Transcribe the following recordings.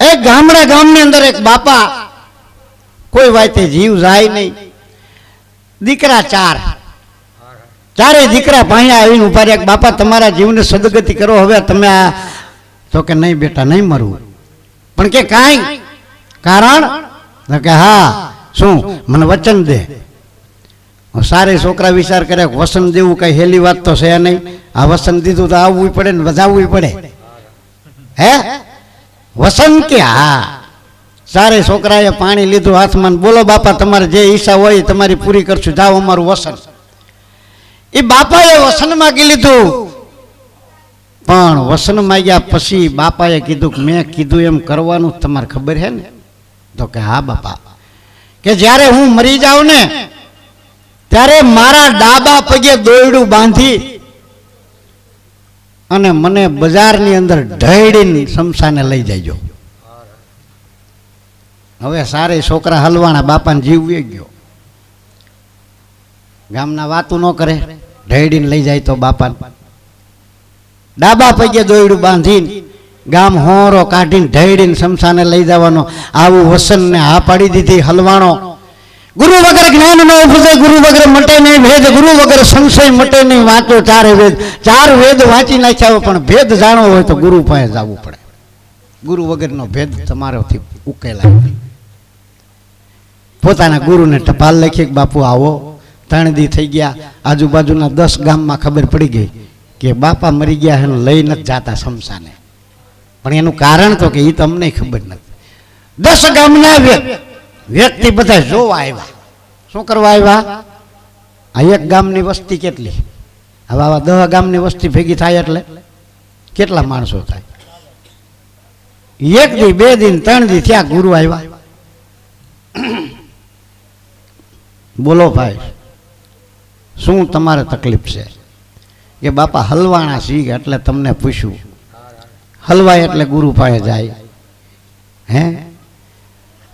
એક ગામની અંદર એક બાપા, કોઈ વાતે જીવ જાય નહીં, દીકરા ચારે દીકરા ભાણ્યા આવીને ઉભા રહ્યા, બાપા તમારા જીવને સદગતિ કરો, હવે તમે આ. તો કે નહીં બેટા નહીં મરવું. પણ કે કાંઈ કારણ? કે હા શું, મને વચન દે. સારે છોકરા વિચાર કરે વસન દેવું કઈ હેલી વાત તો છે નહીં, આ વસન દીધું તો આવવું પડે ને વધાવવું પડે. હે વસન કે હા. સારે છોકરાએ પાણી લીધું હાથમાં, બોલો બાપા તમારે જે ઈચ્છા હોય તમારી પૂરી કરશું, જાઓ અમારું વસન. એ બાપાએ વસન માગી લીધું, પણ વસન માગ્યા પછી બાપાએ કીધું કે મેં કીધું એમ કરવાનું તમારે ખબર છે ને? તો કે હા બાપા, કે જ્યારે હું મરી જાઉં ને ત્યારે મારા ડાબા પગે દોરડું બાંધી અને મને બજારની અંદર ઢળીને શમશાને લઈ જજો. હવે સારે છોકરા હલવાણા, બાપાને જીવ વે ગયો. ગામના વાતું ન કરે, ઢળીને લઈ જાય તો બાપાને ડાબા પગે દોરડું બાંધીને ગામ હોરો કાઢીને ઢળીને શમશાને લઈ જવાનો. આવું વસનને હા પાડી દીધી હલવાણો. ગુરુ વગર જ્ઞાન ન ઉપજે, ગુરુ વગર મટે નહીં ભેદ, ગુરુ વગર સંશય મટે નહીં. વાંચો ચારે વેદ, ચાર વેદ વાંચી નાખ્યા, પણ ભેદ જાણવો હોય તો ગુરુ પાસે જવું પડે. ગુરુ વગરનો ભેદ તમારાથી ઉકેલાય નહીં. પોતાના ગુરુને ટપાલ લખી, બાપુ આવો. 3 દી થઈ ગયા, આજુબાજુના 10 ગામમાં ખબર પડી ગઈ કે બાપા મરી ગયા, એને લઈ નથી જાતા શમશાને. પણ એનું કારણ તો કે એ તમને ખબર નથી. 10 ગામના વ્યક્તિ બધા જોવા આવ્યા. શું કરવા આવ્યા? આ એક ગામની વસ્તી કેટલી? હવે આવા 10 ગામની વસ્તી ભેગી થાય એટલે કેટલા માણસો થાય? 1 દી 2 દિન 3 દી થયા, ગુરુ આવ્યા. બોલો ભાઈ, શું તમારે તકલીફ છે? કે બાપા હલવાણા શીખ એટલે તમને પૂછ્યું. હલવાય એટલે ગુરુ પાસે જાય. હે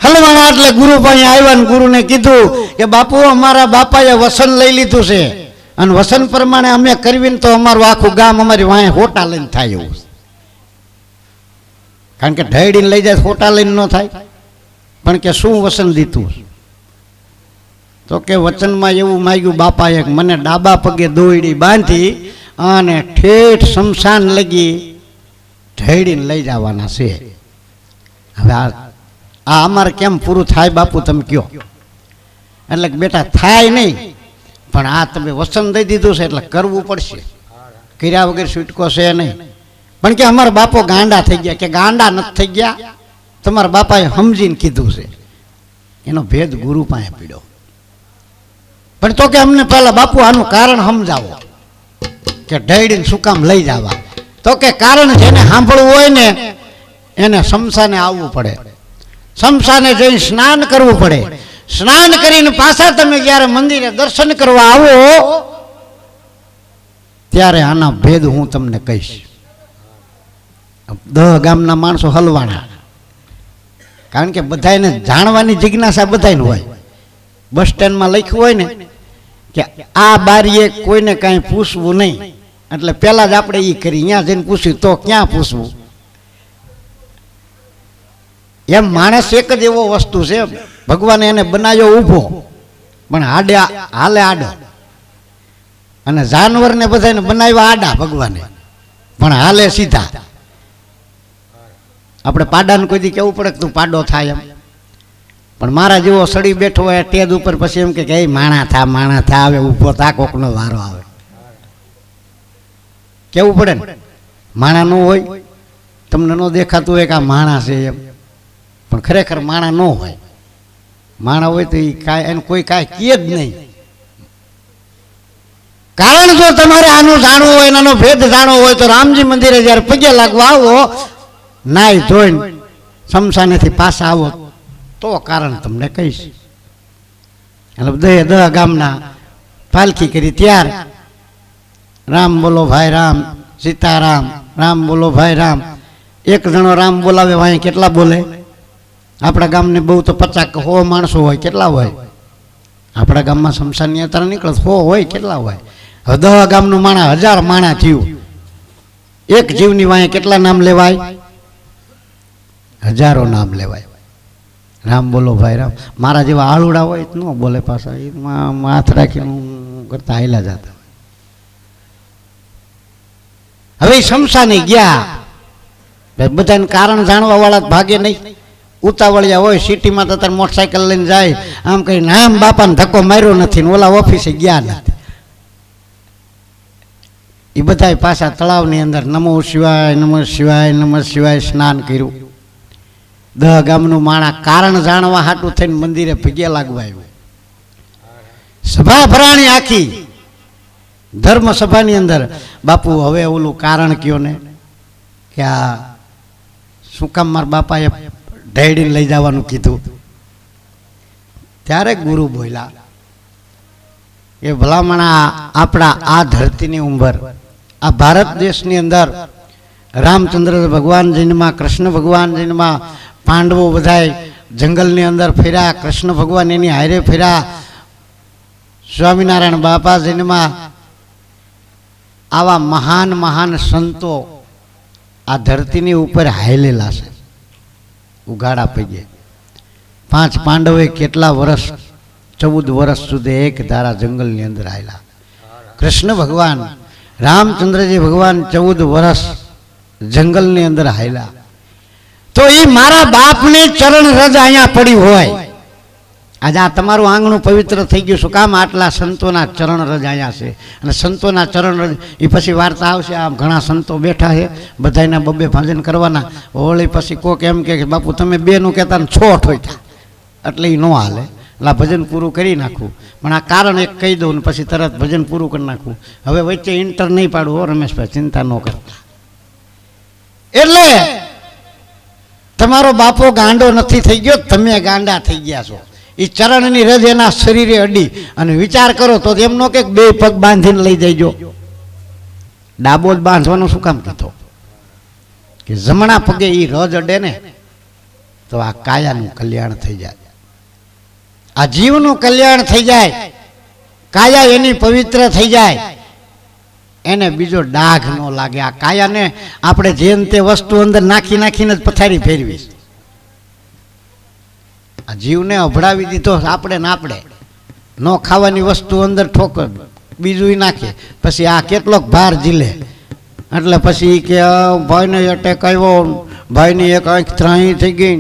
હલવાણા એટલે ગુરુ પાસે આવ્યા ને ગુરુને કીધું કે બાપુ અમારા બાપાએ વસન લઈ લીધું છે, અને વસન પ્રમાણે અમે કરવીને તો અમારું આખું ગામ અમારી વાંહે હોટા લઈને થાય એવું. કારણ કે ઢળીને લઈ જાય હોટા લઈને ન થાય. પણ કે શું વસન દીધું? તો કે વચનમાં એવું માગ્યું બાપાએ, મને ડાબા પગે દોરડી બાંધી અને ઠેઠ શમશાન લગી ઢળીને લઈ જવાના છે. હવે આ અમારે કેમ પૂરું થાય બાપુ તમે કયો? એટલે કે બેટા થાય નહીં, પણ આ તમે વચન દઈ દીધું છે એટલે કરવું પડશે, કર્યા વગર છૂટકો છે નહીં. પણ કે અમારા બાપો ગાંડા થઈ ગયા. કે ગાંડા નથી થઈ ગયા, તમારા બાપાએ સમજીને કીધું છે. એનો ભેદ ગુરુ પાસે પીડ્યો. પણ તો કે અમને પહેલા બાપુ આનું કારણ સમજાવો, કે ઢળીને શું કામ લઈ જવા? તો કે કારણ જેને સાંભળવું હોય ને એને શમશાને આવવું પડે, શમશાને જઈને સ્નાન કરવું પડે. સ્નાન કરીને પાછા તમે જ્યારે મંદિરે દર્શન કરવા આવો ત્યારે આના ભેદ હું તમને કહીશ. 10 ગામના માણસો હલવાણા, કારણ કે બધાને જાણવાની જિજ્ઞાસા બધાને હોય. બસ સ્ટેન્ડમાં લખ્યું હોય ને કે આ બારીએ કોઈને કાંઈ પૂછવું નહીં, એટલે પેલા જ આપણે એ કરી. અહીંયા જઈને પૂછ્યું તો ક્યાં પૂછવું? એમ માણસ એક જ એવો વસ્તુ છે, ભગવાને એને બનાવ્યો ઊભો પણ હાલે આડો, અને જાનવરને બધાને બનાવ્યા આડા ભગવાને પણ હાલે સીધા. આપણે પાડાને કોઈ દી કેવું પડે કે તું પાડો થાય એમ, પણ મારા જેવો સડી બેઠો હોય ટેજ ઉપર પછી એમ કે માણા થા આવે ઊભો થા, કોકનો વારો આવે. કેવું પડે ને? માણા ન હોય, તમને ન દેખાતું હોય કે આ માણા છે એમ, પણ ખરેખર માણા ન હોય. માણા હોય તો એ કાંઈ એને કોઈ કાંઈ કહે જ નહીં. કારણ જો તમારે આનું જાણવું હોય, આનો ભેદ જાણવો હોય તો રામજી મંદિરે જ્યારે પગે લાગવા આવો, નાઈ ધોઈને શમશાનેથી પાછા આવો તો કારણ તમને કહીશ. એટલે 10 ગામના પાલખી કરી ત્યાર રામ બોલો ભાઈ રામ, સીતારામ, રામ બોલો ભાઈ રામ. એક જણો રામ બોલાવે વાંહે કેટલા બોલે? આપણા ગામને બહુ તો 50-100 માણસો હોય, કેટલા હોય? આપણા ગામમાં શમશાનની અત્યારે નીકળે 100 હોય, કેટલા હોય? હવે 10 ગામનું માણા 1000 માણા થયું. એક જીવની વાંહે કેટલા નામ લેવાય? હજારો નામ લેવાય. રામ બોલો ભાઈ રામ. મારા જેવા આળુડા હોય ન બોલે પાછા, એમાં હાથ રાખીને કરતા હાલ્યા જતા. હવે શમશાને ગયા, બધાને કારણ જાણવા વાળા ભાગે નહીં. ઉતાવળિયા હોય સિટીમાં તો તાર મોટરસાયકલ લઈને જાય, આમ કઈ નામ બાપાને ધક્કો માર્યો નથી ને ઓલા ઓફિસે ગયા નથી. એ બધા પાછા તળાવની અંદર નમો શિવાય નમઃ શિવાય નમઃ શિવાય સ્નાન કર્યું. 10 ગામનું માણા કારણ જાણવા હાટું થઈને મંદિરે ભગ્યા લાગવા આવ્યું. સભા ભરાણી આખી ધર્મ સભાની અંદર. બાપુ હવે ઓલું કારણ કયો ને કે આ શું કામ મારા બાપાએ ઢેડીને લઈ જવાનું કીધું. ત્યારે ગુરુ બોલ્યા કે ભલામણા આપણા આ ધરતીની ઉંમર, આ ભારત દેશની અંદર રામચંદ્ર ભગવાન જન્મા, કૃષ્ણ ભગવાન જન્મા, પાંડવો બધાય જંગલની અંદર ફર્યા, કૃષ્ણ ભગવાન એની હારે ફર્યા, સ્વામિનારાયણ બાપા જન્મા. આવા મહાન મહાન સંતો આ ધરતીની ઉપર હાલેલા છે, ઉગાડા પગે. 5 પાંડવે કેટલા વર્ષ, 14 વર્ષ સુધી એક ધારા જંગલની અંદર હાલ્યા. કૃષ્ણ ભગવાન, રામચંદ્રજી ભગવાન 14 વર્ષ જંગલની અંદર હાલ્યા. તો એ મારા બાપની ચરણ રજ અહીંયા પડી હોય. આજે આ તમારું આંગણું પવિત્ર થઈ ગયું, શું કામ? આટલા સંતોના ચરણ રજ અહીંયા છે. અને સંતોના ચરણ રજ એ પછી વાર્તા આવશે. આમ ઘણા સંતો બેઠા છે, બધાના બબ્બે ભજન કરવાના. હોળી પછી કોક એમ કે બાપુ તમે 2 નું કહેતા ને 6 ઠોક્યા, એટલે એ ન હાલે. એટલે ભજન પૂરું કરી નાખવું. પણ આ કારણ એક કહી દઉં ને પછી તરત ભજન પૂરું કરી નાખવું. હવે વચ્ચે ઇન્ટર નહીં પાડવું હો રમેશભાઈ, ચિંતા ન કરતા. એટલે તમારો બાપો ગાંડો નથી થઈ ગયો, તમે ગાંડા થઈ ગયા છો. એ ચરણની રજ એના શરીરે અડી. અને વિચાર કરો તો એમ નો કે 2 પગ બાંધીને લઈ જઈજો. ડાબો જ બાંધવાનું શું કામ કીધો? કે જમણા પગે એ રજ અડે ને તો આ કાયાનું કલ્યાણ થઈ જાય, આ જીવનું કલ્યાણ થઈ જાય. કાયા એની પવિત્ર થઈ જાય, એને બીજો ડાઘ ન લાગે. આ કાયાને આપણે જેમ તે વસ્તુ અંદર નાખી નાખીને જ પથારી ફેરવી. આ જીવને અભડાવી દીધો આપણે ને આપણે. ન ખાવાની વસ્તુ અંદર ઠોકર બીજું નાખે, પછી આ કેટલોક ભાર ઝીલે. એટલે પછી કે ભાઈને અટેક આવ્યો, ભાઈની એક આંખ ત્રાહી થઈ ગઈ,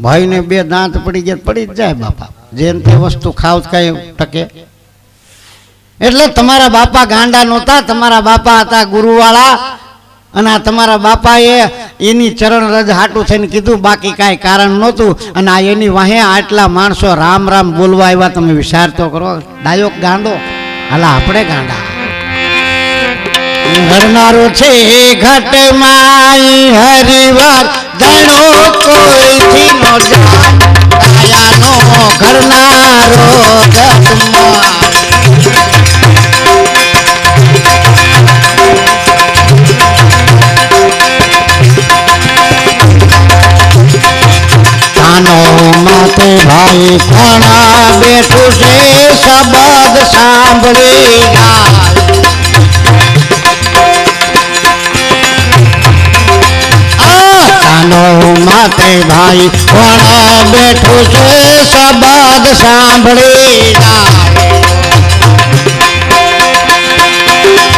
ભાઈને 2 દાંત પડી ગયા, પડી જ જાય બાપા. જેમ તે વસ્તુ ખાવ કઈ ટકે. એટલે તમારા બાપા ગાંડા નહોતા, તમારા બાપા હતા ગુરુવાળા. અને આ તમારા બાપાએ એની ચરણ રજ હાટું થઈને કીધું, બાકી કાંઈ કારણ નહોતું. અને આ એની વાહે આટલા માણસો રામ રામ બોલવા આવ્યા. તમે વિચાર તો કરો, ડાયોક ગાંડો, હાલા આપણે ગાંડા. હરનારો છે ઘટમાં હરિવાર જાણો કોઈથી નો જાણ, કાયાનો ઘરનારો ઘટમાં. માતે ભાઈ ઘણા બેઠું છે, શબ્દ સાંભળી જાય. કાનો માતે ભાઈ ઘણા બેઠું છે, શબ્દ સાંભળી જાય.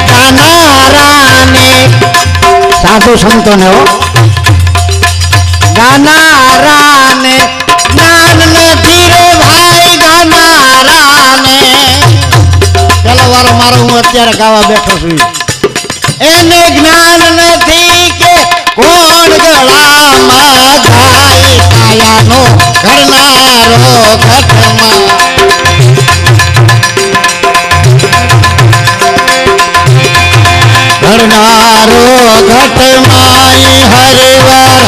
ગાનારાને સાધુ સંતોને હો, ગાનારાને જ્ઞાન નથી રે ભાઈ, ગાનારાને. પેલો વારો મારો હું અત્યારે ગાવા બેઠો છું. એને જ્ઞાન નથી કે કોણ ગળામાં જાય, કાયાનો ઘરનારો ઘટમાં. ઘરનારો ઘટમાં હરિવાર